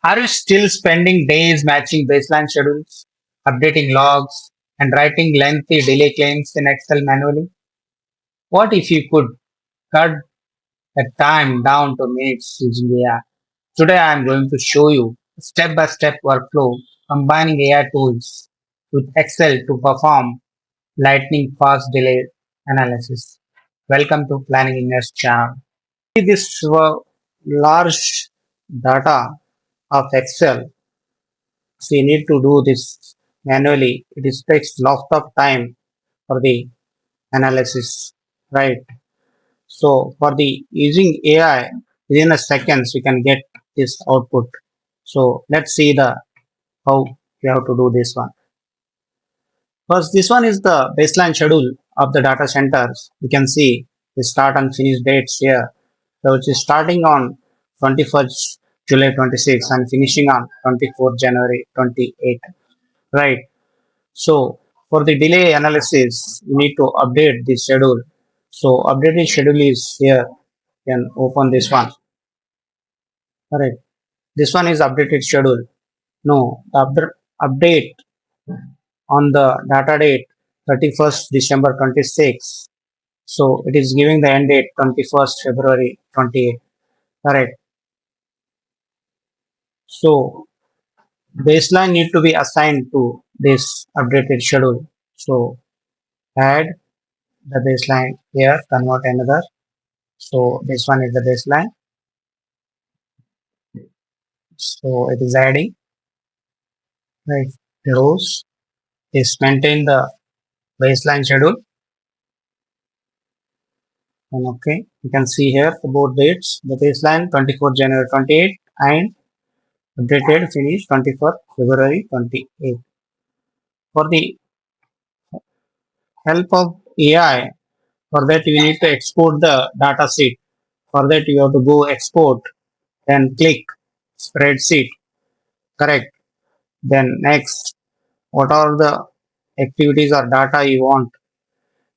Are you still spending days matching baseline schedules, updating logs, and writing lengthy delay claims in Excel manually? What if you could cut the time down to minutes using AI? Today I am going to show you a step-by-step workflow combining AI tools with Excel to perform lightning fast delay analysis. Welcome to Planning Invest channel. See this large data of Excel. So you need to do this manually. It takes lot of time for the analysis, right? So for the using AI, within a seconds we can get this output. So let's see the how we have to do this one. First, this one is the baseline schedule of the data centers. You can see the start and finish dates here. So which is starting on 21st July 26 and finishing on 24th January 28. Right. So for the delay analysis, you need to update the schedule. So updated schedule is here. You can open this one. Correct. This one is updated schedule. No, the update on the data date 31st December 26. So it is giving the end date 21st February 28. Correct. So baseline need to be assigned to this updated schedule. So add the baseline here, convert another. So this one is the baseline. So it is adding, right? The rows is maintain the baseline schedule. And okay, you can see here the both dates, the baseline 24 January 28 and updated finish 24 February 28. For the help of AI, for that you need to export the data sheet. For that you have to go export, then click spreadsheet, correct. Then next, what are the activities or data you want?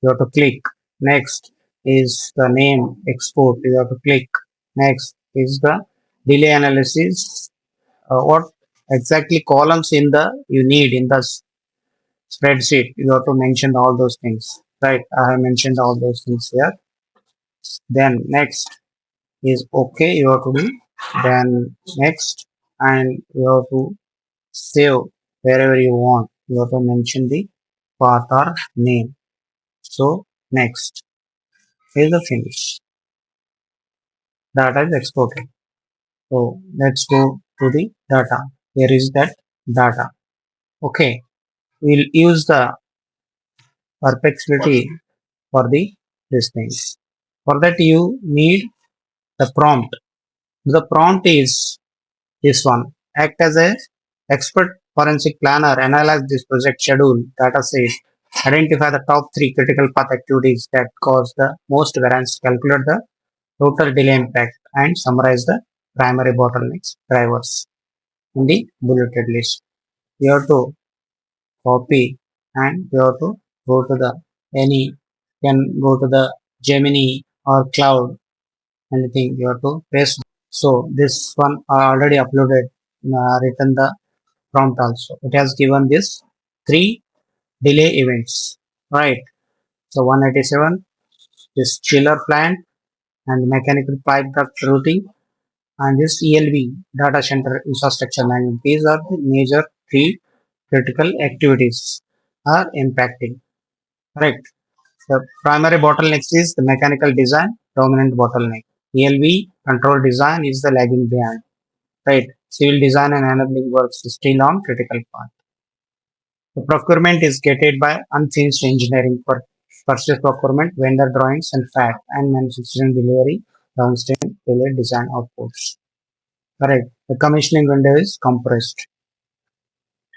You have to click. Next is the name export. You have to click. Next is the delay analysis. What exactly columns in the you need in the spreadsheet? You have to mention all those things. Right. I have mentioned all those things here. Then next is okay. You have to do. Then next, and you have to save wherever you want. You have to mention the path or name. So next is the finish. Data is exported. So let's go to the data. Here is that data. Okay. We'll use the perplexity for the these things. For that you need the prompt. The prompt is this one. Act as a expert forensic planner, analyze this project schedule, data set, identify the top three critical path activities that cause the most variance, calculate the total delay impact, and summarize the primary bottlenecks drivers in the bulleted list. You have to copy and you have to go to the any can go to the Gemini or cloud anything you have to paste. So this one I already uploaded written the prompt also. It has given this three delay events, right? So 187, this chiller plant and mechanical pipe duct routing and this ELV data center infrastructure management. These are the major three critical activities are impacting, correct? The primary bottlenecks is the mechanical design, dominant bottleneck. ELV control design is the lagging behind, right? Civil design and enabling works is still on critical path. The procurement is gated by unfinished engineering for purchase procurement, vendor drawings and fact, and manufacturing delivery, downstream delayed design outputs. Correct. The commissioning window is compressed.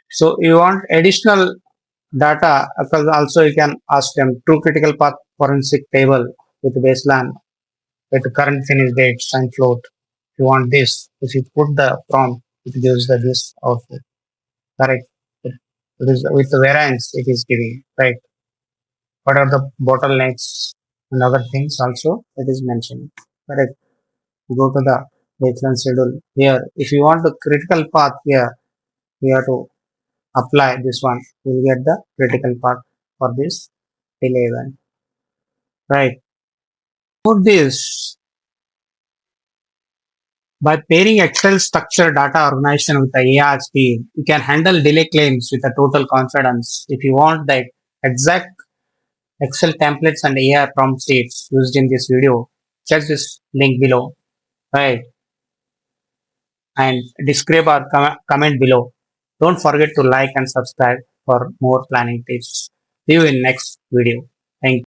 So you want additional data, because also you can ask them true critical path forensic table with baseline with current finish dates and float. If you want this, if you put the prompt, it gives the this output. Correct. It is with the variance it is giving, right? What are the bottlenecks and other things also it is mentioned. Correct. Go to the excellent schedule. Here, if you want the critical path here, you have to apply this one. You will get the critical path for this delay event. Right. For this, by pairing Excel structured data organization with the ARSP, you can handle delay claims with a total confidence. If you want the exact Excel templates and AI prompt states used in this video, check this link below, right? And describe or comment below. Don't forget to like and subscribe for more planning tips. See you in next video. Thank you.